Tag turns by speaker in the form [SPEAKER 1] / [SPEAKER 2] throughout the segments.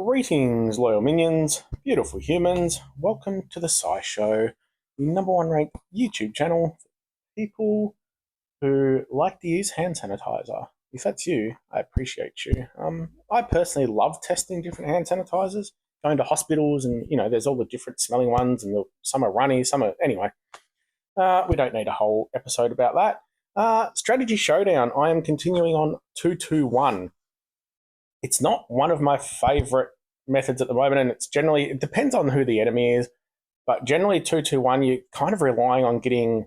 [SPEAKER 1] Greetings, loyal minions, beautiful humans. Welcome to the Show, the #1 ranked YouTube channel for people who like to use hand sanitizer. If that's you, I appreciate you. I personally love testing different hand sanitizers, going to hospitals, and there's all the different smelling ones, and some are runny, some are anyway. We don't need a whole episode about that. Strategy Showdown. I am continuing on 2-2-1. It's not one of my favourite methods at the moment, and it depends on who the enemy is, but generally 2-2-1, you're kind of relying on you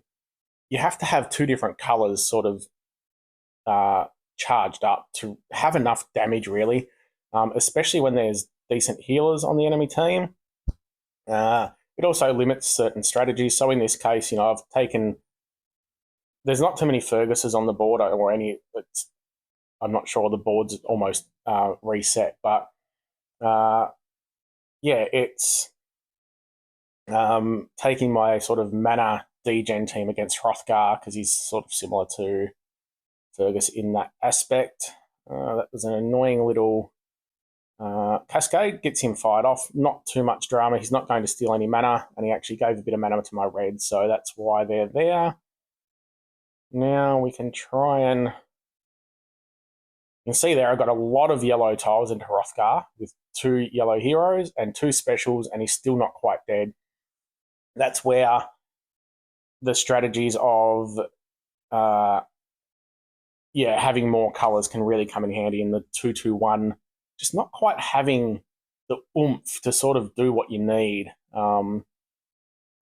[SPEAKER 1] have to have two different colours sort of charged up to have enough damage, really, especially when there's decent healers on the enemy team. It also limits certain strategies, so in this case, there's not too many Ferguses on the board or any. I'm not sure, the board's almost reset, but it's taking my sort of mana degen team against Hrothgar because he's sort of similar to Fergus in that aspect. That was an annoying little cascade, gets him fired off. Not too much drama. He's not going to steal any mana, and he actually gave a bit of mana to my red, so that's why they're there. Now we can try and... You can see there I've got a lot of yellow tiles into Hrothgar with 2 yellow heroes and 2 specials, and he's still not quite dead. That's where the strategies of having more colours can really come in handy in the 2-2-1. Just not quite having the oomph to sort of do what you need. And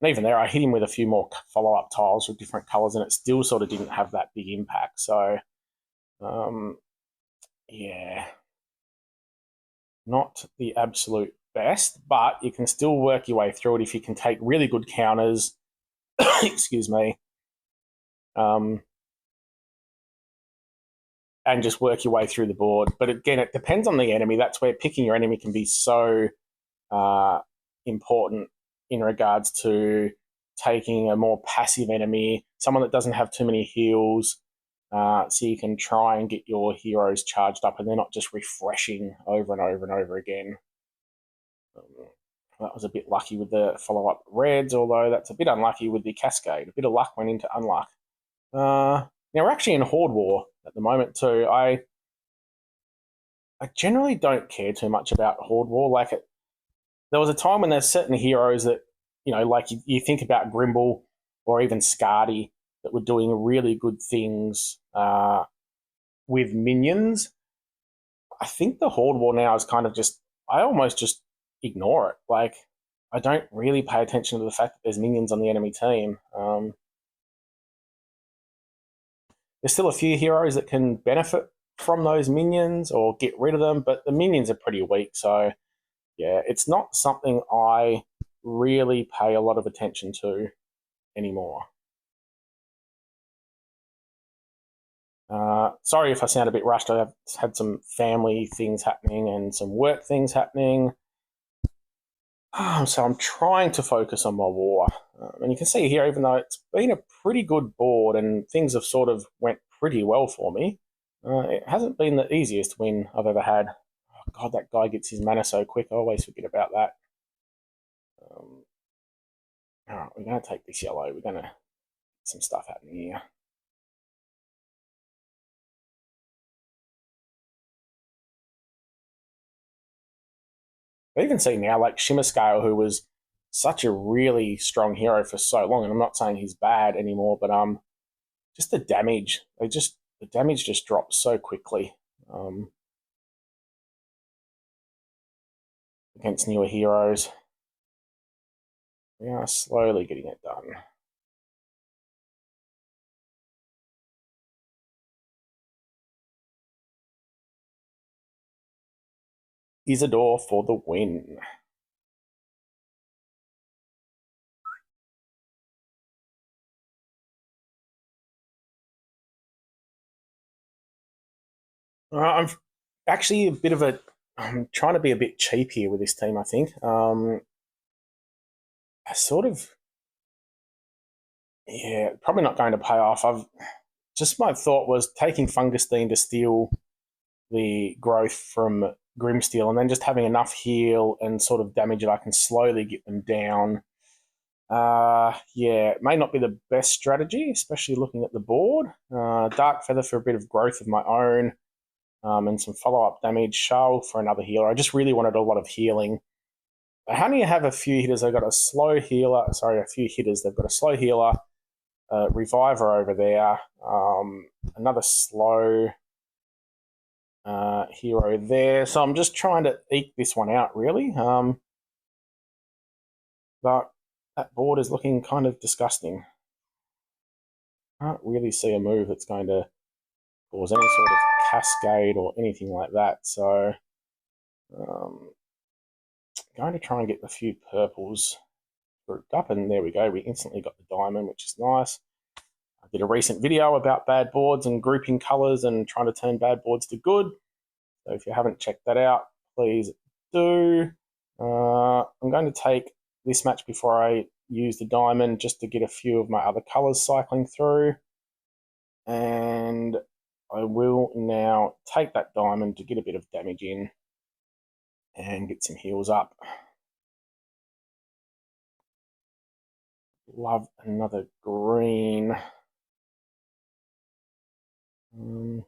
[SPEAKER 1] even there, I hit him with a few more follow-up tiles with different colours, and it still sort of didn't have that big impact. So... not the absolute best, but you can still work your way through it if you can take really good counters, excuse me, and just work your way through the board. But again, it depends on the enemy. That's where picking your enemy can be so important in regards to taking a more passive enemy, someone that doesn't have too many heals, so you can try and get your heroes charged up and they're not just refreshing over and over and over again. That was a bit lucky with the follow-up reds, although that's a bit unlucky with the cascade. A bit of luck went into unluck. Now, we're actually in Horde War at the moment too. I generally don't care too much about Horde War. There was a time when there's certain heroes that, like you think about Grimble or even Scardy, that were doing really good things with minions. I think the Horde War now is kind of I almost just ignore it. I don't really pay attention to the fact that there's minions on the enemy team. There's still a few heroes that can benefit from those minions or get rid of them, but the minions are pretty weak. So, yeah, it's not something I really pay a lot of attention to anymore. Sorry if I sound a bit rushed. I've had some family things happening and some work things happening. So I'm trying to focus on my war. And you can see here, even though it's been a pretty good board and things have sort of went pretty well for me, it hasn't been the easiest win I've ever had. Oh, God, that guy gets his mana so quick. I always forget about that. All right, we're going to take this yellow. We're going to get some stuff happening here. I even see now, like Shimmerscale, who was such a really strong hero for so long, and I'm not saying he's bad anymore, but just the damage, the damage just drops so quickly against newer heroes. We are slowly getting it done. Isidore for the win. I'm actually I'm trying to be a bit cheap here with this team, I think. Probably not going to pay off. My thought was taking Fungustine to steal the growth from Grimsteel and then just having enough heal and sort of damage that I can slowly get them down. Yeah, it may not be the best strategy, especially looking at the board. Dark Feather for a bit of growth of my own, and some follow-up damage. Shell for another healer. I just really wanted a lot of healing. I only have a few hitters. They've got a slow healer. Sorry, a few hitters. They've got a slow healer, Reviver over there, another slow hero there. So I'm just trying to eke this one out, really. But that board is looking kind of disgusting. Can't really see a move that's going to cause any sort of cascade or anything like that. So going to try and get a few purples grouped up, and there we go. We instantly got the diamond, which is nice. I did a recent video about bad boards and grouping colors and trying to turn bad boards to good. So if you haven't checked that out, please do. I'm going to take this match before I use the diamond just to get a few of my other colors cycling through. And I will now take that diamond to get a bit of damage in and get some heals up. Love another green. Can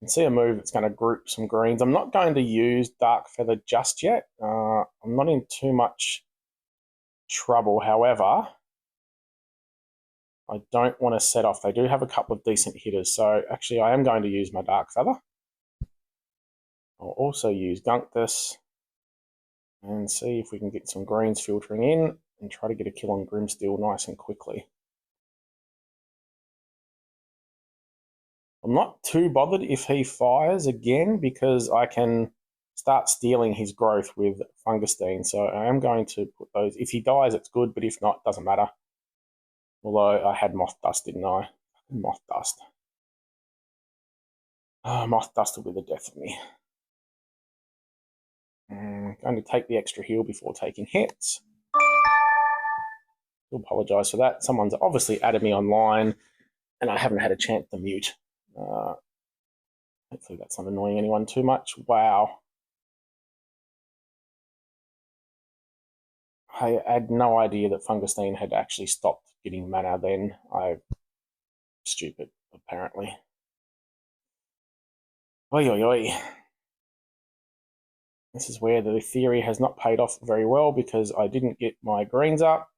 [SPEAKER 1] see a move that's going to group some greens. I'm not going to use Dark Feather just yet. I'm not in too much trouble. However, I don't want to set off. They do have a couple of decent hitters, so actually I am going to use my Dark Feather. I'll also use Gunctus and see if we can get some greens filtering in and try to get a kill on Grimsteel nice and quickly. I'm not too bothered if he fires again because I can start stealing his growth with Fungustine. So I am going to put those. If he dies, it's good, but if not, it doesn't matter. Although I had Moth Dust, didn't I? Moth Dust. Moth Dust will be the death of me. I'm going to take the extra heal before taking hits. I apologise for that. Someone's obviously added me online and I haven't had a chance to mute. Hopefully that's not annoying anyone too much. Wow. I had no idea that Fungustine had actually stopped getting mana then. I'm stupid, apparently. Oi, oi, oi. This is where the theory has not paid off very well because I didn't get my greens up.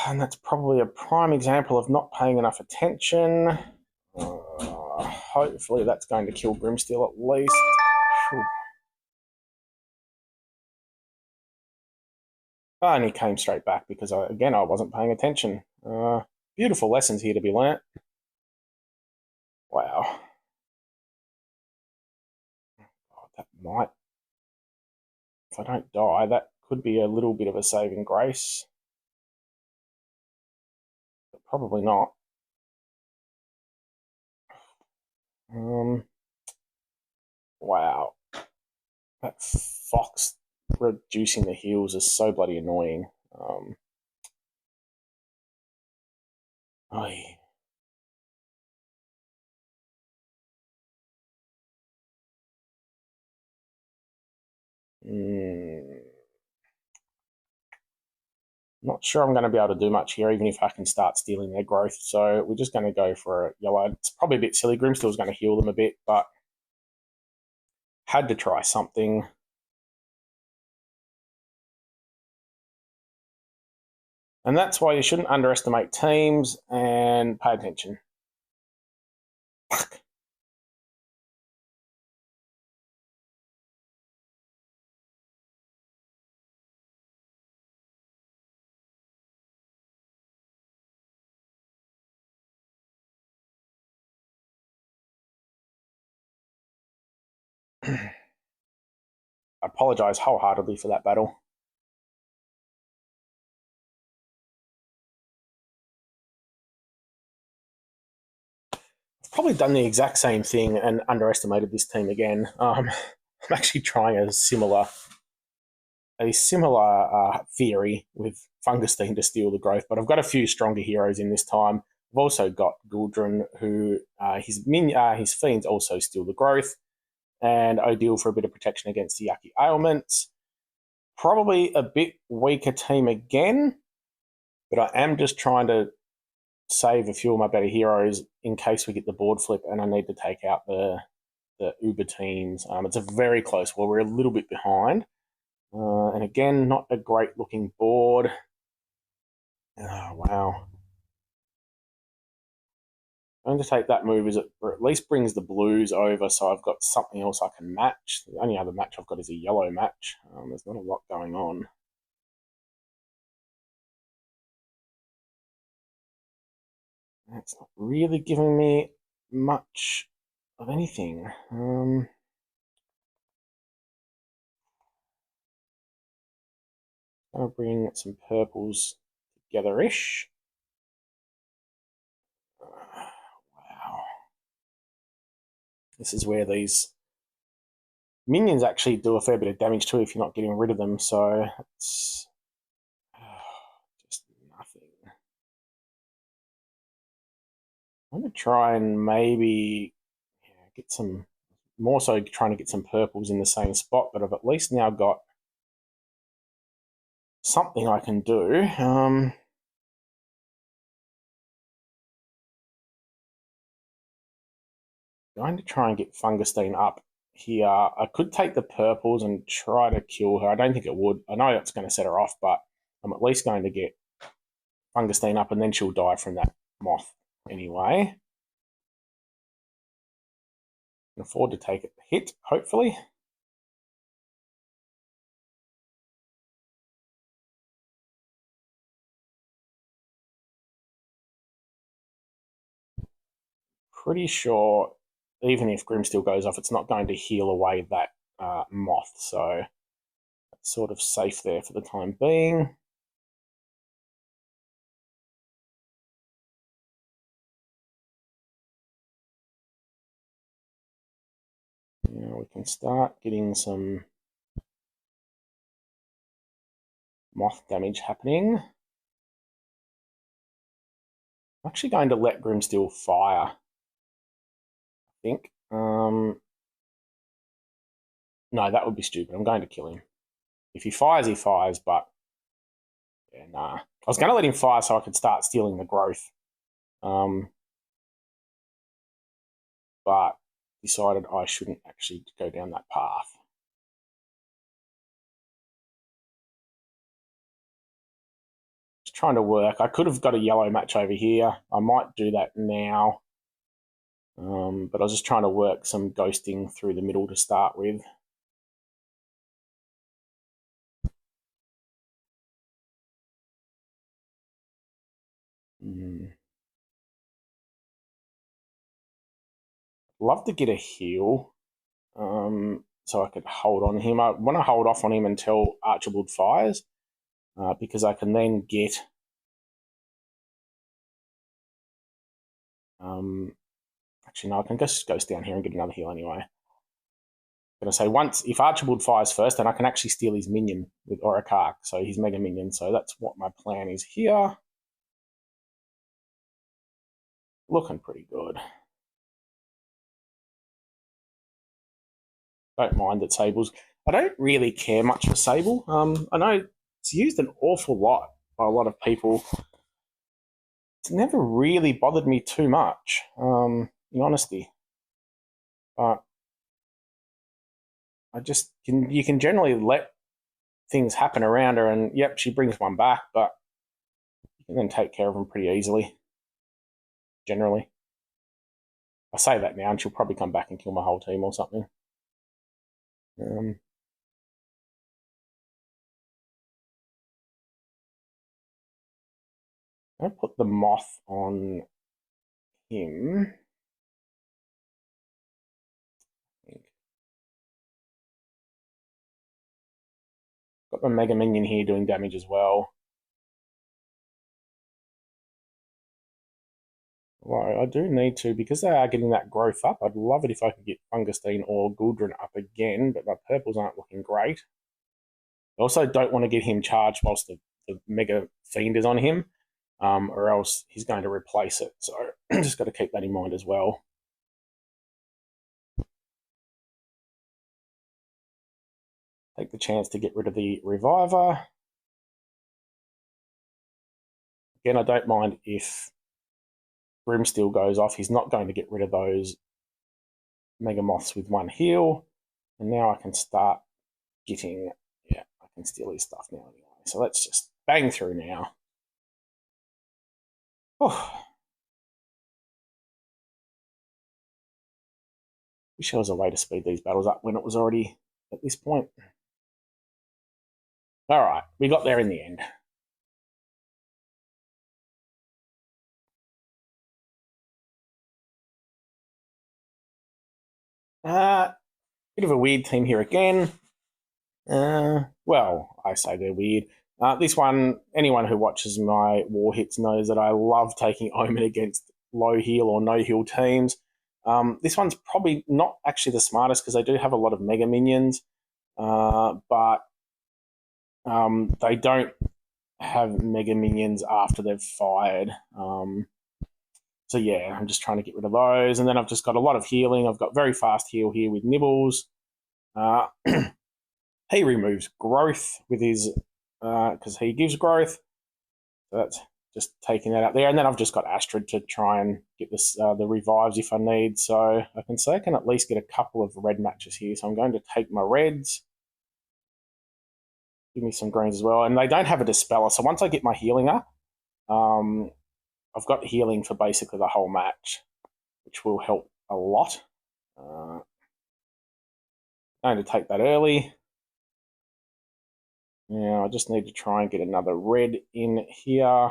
[SPEAKER 1] And that's probably a prime example of not paying enough attention. Hopefully that's going to kill Grimsteel at least. Whew. And he came straight back because, again, I wasn't paying attention. Beautiful lessons here to be learnt. Wow. Oh, that might... If I don't die, that could be a little bit of a saving grace. But probably not. Wow. That fox reducing the heals is so bloody annoying. Not sure I'm going to be able to do much here, even if I can start stealing their growth. So we're just going to go for a yellow. It's probably a bit silly. Grimsteel's going to heal them a bit, but had to try something. And that's why you shouldn't underestimate teams and pay attention. Fuck. I apologise wholeheartedly for that battle. I've probably done the exact same thing and underestimated this team again. I'm actually trying a similar theory with Fungustine to steal the growth, but I've got a few stronger heroes in this time. I've also got Guldran, who his fiends also steal the growth, and Odile for a bit of protection against the yucky ailments. Probably a bit weaker team again, but I am just trying to save a few of my better heroes in case we get the board flip and I need to take out the Uber teams. It's a very close war. We're a little bit behind. And again, not a great looking board. Oh, wow. I'm going to take that move as it at least brings the blues over, so I've got something else I can match. The only other match I've got is a yellow match. There's not a lot going on. That's not really giving me much of anything. I'll bring some purples together-ish. Wow. This is where these minions actually do a fair bit of damage too if you're not getting rid of them, so it's just nothing. I'm going to try and maybe get some, more so trying to get some purples in the same spot, but I've at least now got something I can do. Going to try and get Fungustine up here. I could take the purples and try to kill her. I don't think it would. I know that's going to set her off, but I'm at least going to get Fungustine up and then she'll die from that moth anyway. Can afford to take a hit, hopefully. Pretty sure even if Grimsteel goes off, it's not going to heal away that moth, so that's sort of safe there for the time being. Now we can start getting some moth damage happening. I'm actually going to let Grimsteel fire, I think. No, that would be stupid. I'm going to kill him. If he fires, he fires, but yeah, nah. I was going to let him fire so I could start stealing the growth. But decided I shouldn't actually go down that path. Just trying to work. I could have got a yellow match over here. I might do that now. But I was just trying to work some ghosting through the middle to start with. Love to get a heal, so I could hold on him. I want to hold off on him until Archibald fires, because I can then get actually no, I can just ghost down here and get another heal anyway. I'm gonna say once if Archibald fires first, then I can actually steal his minion with Orakark, so his mega minion. So that's what my plan is here. Looking pretty good. Don't mind that Sable's. I don't really care much for Sable. I know it's used an awful lot by a lot of people. It's never really bothered me too much, in honesty. But you can generally let things happen around her, and yep, she brings one back, but you can then take care of them pretty easily. Generally, I say that now, and she'll probably come back and kill my whole team or something. I'll put the moth on him. Got my Mega Minion here doing damage as well. Well, I do need to, because they are getting that growth up, I'd love it if I could get Fungustine or Guldran up again, but my purples aren't looking great. I also don't want to get him charged whilst the Mega Fiend is on him. or else he's going to replace it. So just got to keep that in mind as well. Take the chance to get rid of the Reviver. Again, I don't mind if Brimsteel goes off. He's not going to get rid of those Mega Moths with one heal. And now I can start getting... Yeah, I can steal his stuff now anyway. So let's just bang through now. Oh. Wish there was a way to speed these battles up when it was already at this point. All right, we got there in the end. Bit of a weird team here again. Well, I say they're weird. This one, anyone who watches my War Hits knows that I love taking Omen against low heal or no heal teams. This one's probably not actually the smartest because they do have a lot of Mega Minions, but they don't have Mega Minions after they've fired. So yeah, I'm just trying to get rid of those. And then I've just got a lot of healing. I've got very fast heal here with Nibbles. He removes growth with his, because he gives growth. So that's just taking that out there. And then I've just got Astrid to try and get this the revives if I need. So I can say I can at least get a couple of red matches here. So I'm going to take my reds. Give me some greens as well. And they don't have a Dispeller. So once I get my healing up, I've got healing for basically the whole match, which will help a lot. Going to take that early. Now I just need to try and get another red in here.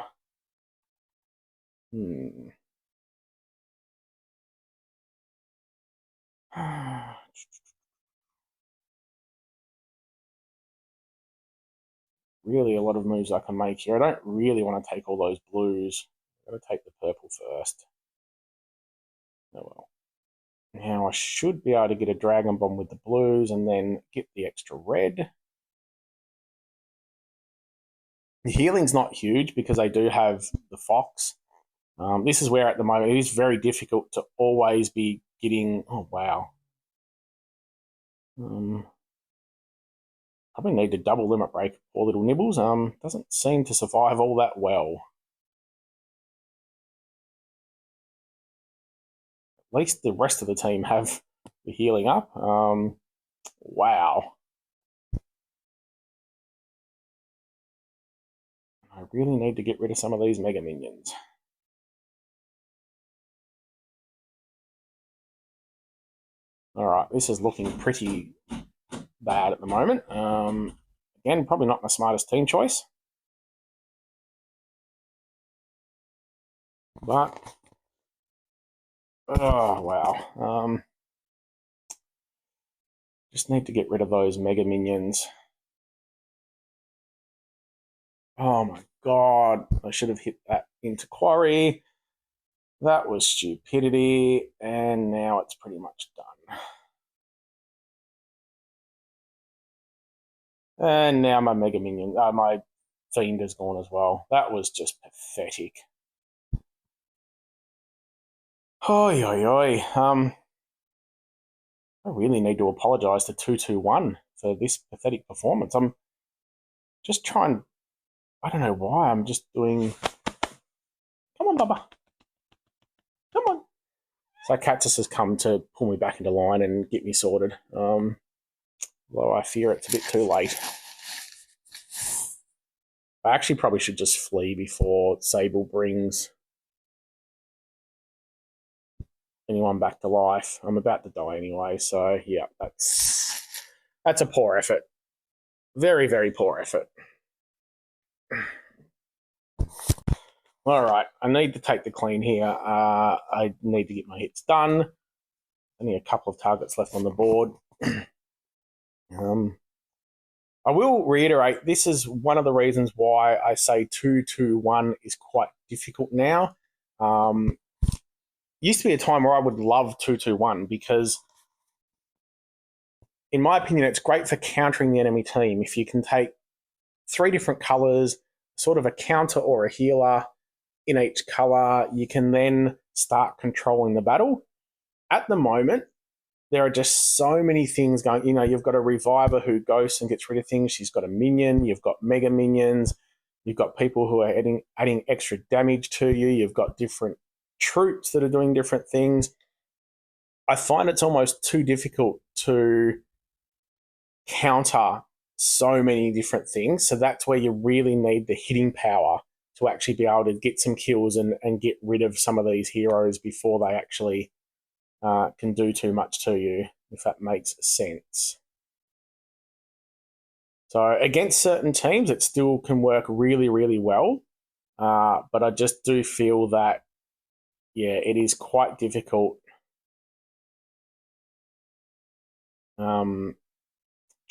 [SPEAKER 1] Really a lot of moves I can make here. I don't really want to take all those blues. I'm going to take the purple first. Oh well. Now I should be able to get a Dragon Bomb with the blues and then get the extra red. The healing's not huge because they do have the Fox. This is where at the moment it is very difficult to always be getting... Oh, wow. Probably need to double limit break poor little Nibbles. Doesn't seem to survive all that well. At least the rest of the team have the healing up. Wow. I really need to get rid of some of these Mega Minions. Alright, this is looking pretty bad at the moment. Again, probably not my smartest team choice. But, oh wow. Just need to get rid of those Mega Minions. Oh my god, I should have hit that into Quarry. That was stupidity, and now it's pretty much done. And now my Mega Minion, my Fiend is gone as well. That was just pathetic. Oi, oi, oi. I really need to apologise to 221 for this pathetic performance. I'm just trying... I don't know why. I'm just doing... Come on, Bubba. Come on. So Cactus has come to pull me back into line and get me sorted. Although I fear it's a bit too late. I actually probably should just flee before Sable brings anyone back to life. I'm about to die anyway, so yeah, that's a poor effort. Very, very poor effort. All right, I need to take the clean here. I need to get my hits done. Only a couple of targets left on the board. I will reiterate, this is one of the reasons why I say 2-2-1 is quite difficult now. Used to be a time where I would love 2-2-1 because, in my opinion, it's great for countering the enemy team. If you can take 3 different colours, sort of a counter or a healer, in each colour, you can then start controlling the battle. At the moment, there are just so many things going. You know, you've got a reviver who goes and gets rid of things. She's got a minion. You've got mega minions. You've got people who are adding extra damage to you. You've got different troops that are doing different things. I find it's almost too difficult to counter so many different things. So that's where you really need the hitting power to actually be able to get some kills and get rid of some of these heroes before they actually can do too much to you, if that makes sense. So against certain teams, it still can work really, really well. But I just do feel that, yeah, it is quite difficult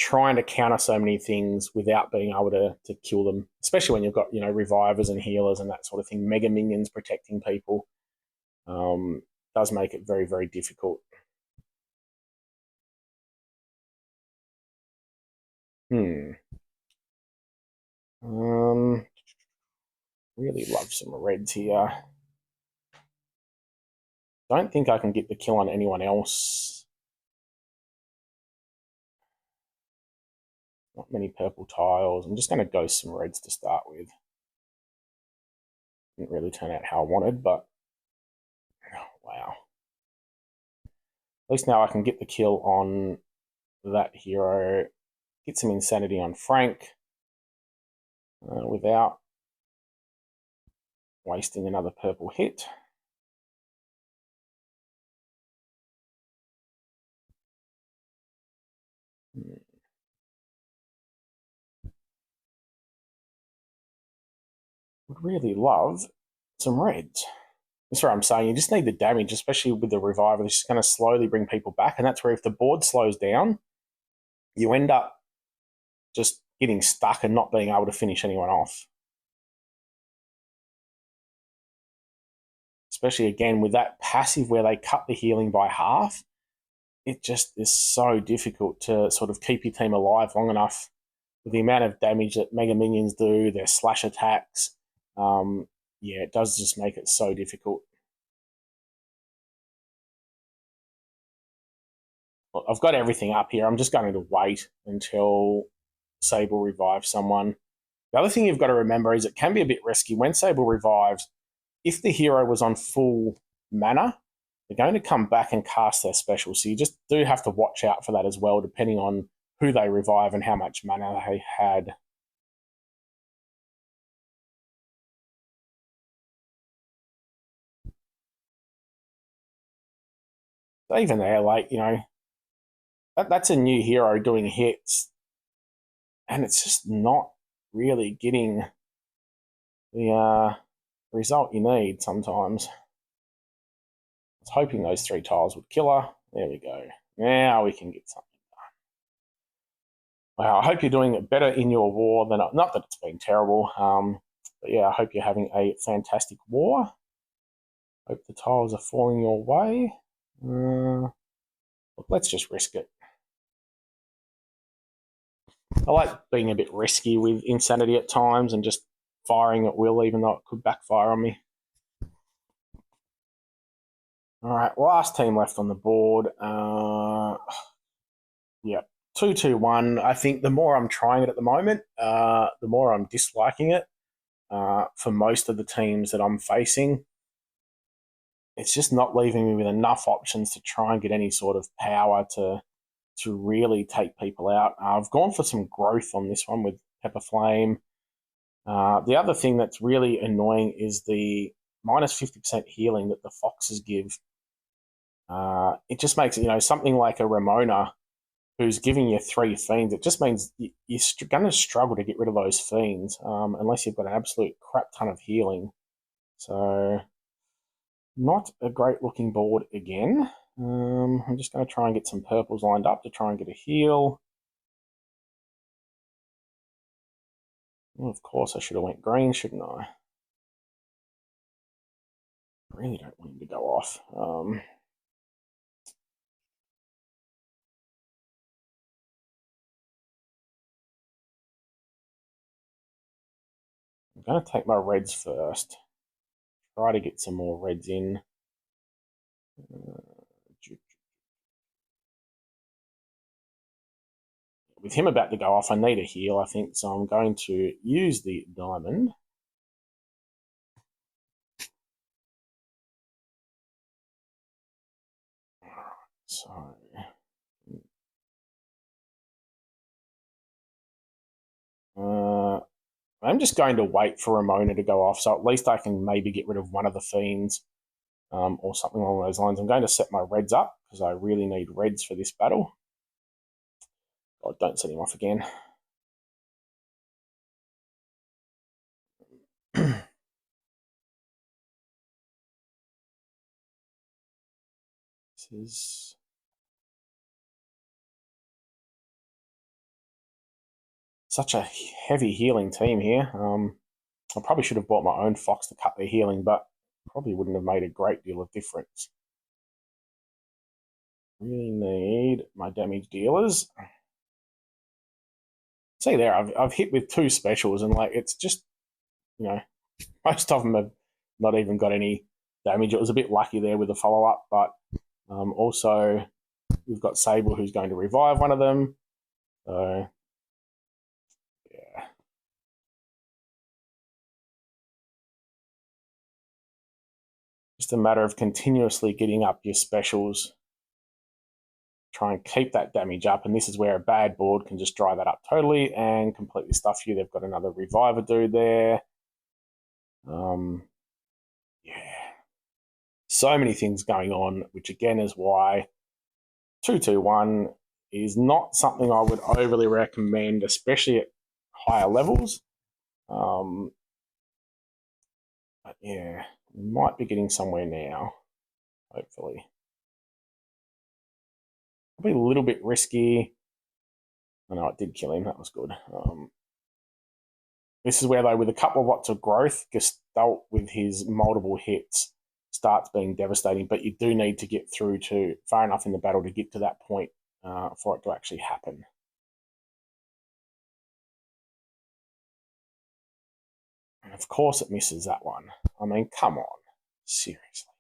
[SPEAKER 1] trying to counter so many things without being able to kill them, especially when you've got, you know, revivers and healers and that sort of thing, mega minions protecting people. Does make it very, very difficult. Really love some reds here. Don't think I can get the kill on anyone else. Not many purple tiles. I'm just going to go some reds to start with. Didn't really turn out how I wanted, but oh, wow. At least now I can get the kill on that hero, get some insanity on Frank without wasting another purple hit. Would really love some reds. That's what I'm saying. You just need the damage, especially with the reviver. It's just going to slowly bring people back. And that's where if the board slows down, you end up just getting stuck and not being able to finish anyone off. Especially, again, with that passive where they cut the healing by half, it just is so difficult to sort of keep your team alive long enough with the amount of damage that Mega Minions do, their slash attacks. Yeah, it does just make it so difficult. Look, I've got everything up here. I'm just going to wait until Sable revives someone. The other thing you've got to remember is it can be a bit risky. When Sable revives, if the hero was on full mana, they're going to come back and cast their special. So you just do have to watch out for that as well, depending on who they revive and how much mana they had. But even there, like, you know, that's a new hero doing hits, and it's just not really getting the result you need sometimes. I was hoping those 3 tiles would kill her. There we go. Now we can get something done. Wow, I hope you're doing better in your war than... Not that it's been terrible, but yeah, I hope you're having a fantastic war. Hope the tiles are falling your way. Look, let's just risk it. I like being a bit risky with Insanity at times and just firing at will, even though it could backfire on me. All right, last team left on the board. Yeah, 2-2-1. I think the more I'm trying it at the moment, the more I'm disliking it for most of the teams that I'm facing. It's just not leaving me with enough options to try and get any sort of power to really take people out. I've gone for some growth on this one with Pepper Flame. The other thing that's really annoying is the minus 50% healing that the Foxes give. It just makes it, you know, something like a Ramona who's giving you 3 fiends. It just means you're going to struggle to get rid of those fiends unless you've got an absolute crap ton of healing. So not a great looking board again. I'm just going to try and get some purples lined up to try and get a heal. Well, of course, I should have went green, shouldn't I? I really don't want him to go off. I'm going to take my reds first. try to get some more reds in. With him about to go off, I need a heal, I think, so I'm going to use the diamond. So I'm just going to wait for Ramona to go off, so at least I can maybe get rid of one of the fiends or something along those lines. I'm going to set my reds up because I really need reds for this battle. God, don't set him off again. This is such a heavy healing team here. I probably should have bought my own fox to cut their healing, but probably wouldn't have made a great deal of difference. Really need my damage dealers. See there, I've hit with 2 specials, and like it's just, you know, most of them have not even got any damage. It was a bit lucky there with the follow-up, but also we've got Sable who's going to revive one of them. So, yeah. Just a matter of continuously getting up your specials. Try and keep that damage up, and this is where a bad board can just dry that up totally and completely stuff you. They've got another reviver dude there. Yeah. So many things going on, which again is why 2-2-1 is not something I would overly recommend, especially at higher levels. But yeah, we might be getting somewhere now, hopefully. Probably a little bit risky. I know it did kill him, that was good. This is where, though, with a couple of lots of growth, Gestalt with his multiple hits starts being devastating, but you do need to get through to far enough in the battle to get to that point for it to actually happen. And of course it misses that one. I mean, come on. Seriously.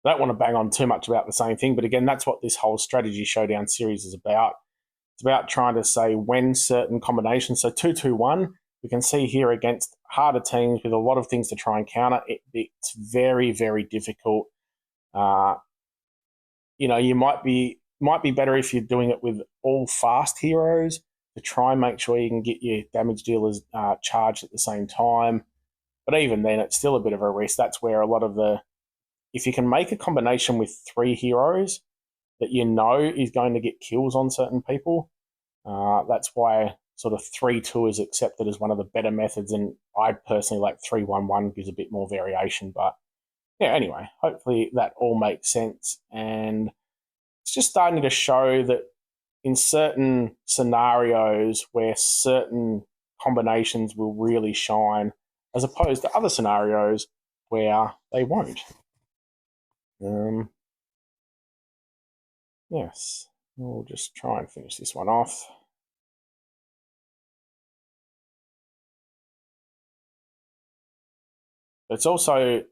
[SPEAKER 1] I don't want to bang on too much about the same thing, but again, that's what this whole strategy showdown series is about. It's about trying to say when certain combinations. So 2-2-1, we can see here against harder teams with a lot of things to try and counter. It's very, very difficult. You know, you might be better if you're doing it with all fast heroes to try and make sure you can get your damage dealers charged at the same time. But even then, it's still a bit of a risk. That's where a lot of the... If you can make a combination with 3 heroes that you know is going to get kills on certain people, that's why sort of 3-2 is accepted as one of the better methods, and I personally like 3-1-1, gives a bit more variation. But yeah, anyway, hopefully that all makes sense, and it's just starting to show that in certain scenarios where certain combinations will really shine, as opposed to other scenarios where they won't. Yes, we'll just try and finish this one off. It's also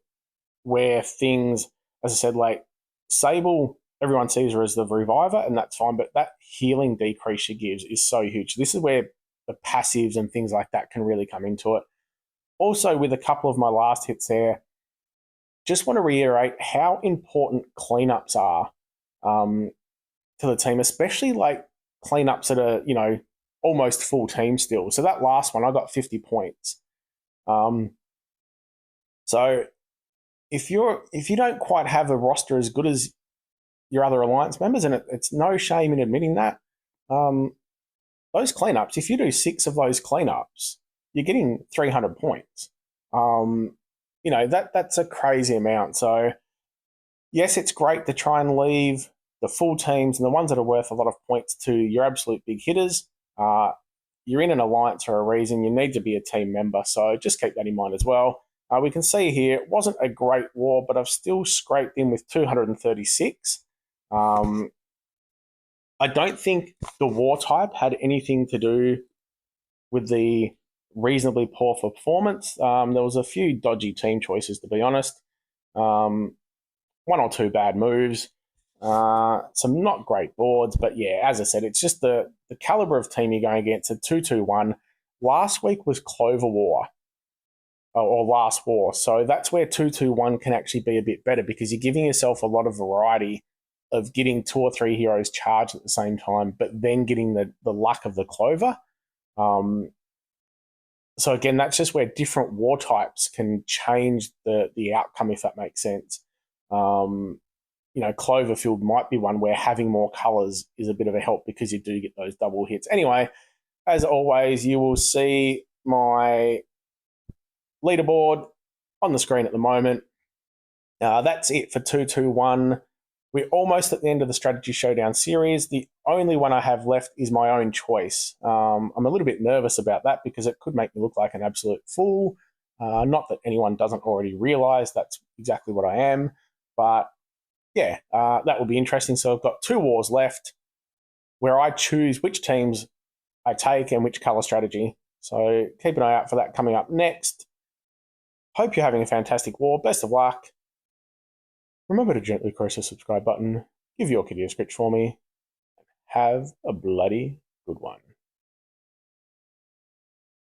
[SPEAKER 1] where things, as I said, like Sable, everyone sees her as the reviver, and that's fine, but that healing decrease she gives is so huge. This is where the passives and things like that can really come into it. Also, with a couple of my last hits there, just want to reiterate how important cleanups are to the team, especially like cleanups that are, you know, almost full team still. So that last one, I got 50 points. So if you don't quite have a roster as good as your other alliance members, and it's no shame in admitting that, those cleanups, if you do 6 of those cleanups, you're getting 300 points. You know, that's a crazy amount. So yes, it's great to try and leave the full teams and the ones that are worth a lot of points to your absolute big hitters. You're in an alliance for a reason. You need to be a team member. So just keep that in mind as well. We can see here, it wasn't a great war, but I've still scraped in with 236. I don't think the war type had anything to do with the reasonably poor performance. There was a few dodgy team choices, to be honest. One or two bad moves. Some not great boards, but yeah, as I said, it's just the caliber of team you're going against. A 2-2-1. Last week was Clover War, or Last War. So that's where 2-2-1 can actually be a bit better because you're giving yourself a lot of variety of getting 2 or 3 heroes charged at the same time, but then getting the luck of the Clover. So again, that's just where different war types can change the outcome, if that makes sense. Cloverfield might be one where having more colours is a bit of a help because you do get those double hits. Anyway, as always, you will see my leaderboard on the screen at the moment. That's it for 2-2-1. We're almost at the end of the Strategy Showdown series. The only one I have left is my own choice. I'm a little bit nervous about that because it could make me look like an absolute fool. Not that anyone doesn't already realise that's exactly what I am. But yeah, that will be interesting. So I've got 2 wars left where I choose which teams I take and which colour strategy. So keep an eye out for that coming up next. Hope you're having a fantastic war. Best of luck. Remember to gently press the subscribe button, give your kitty a scritch for me, have a bloody good one.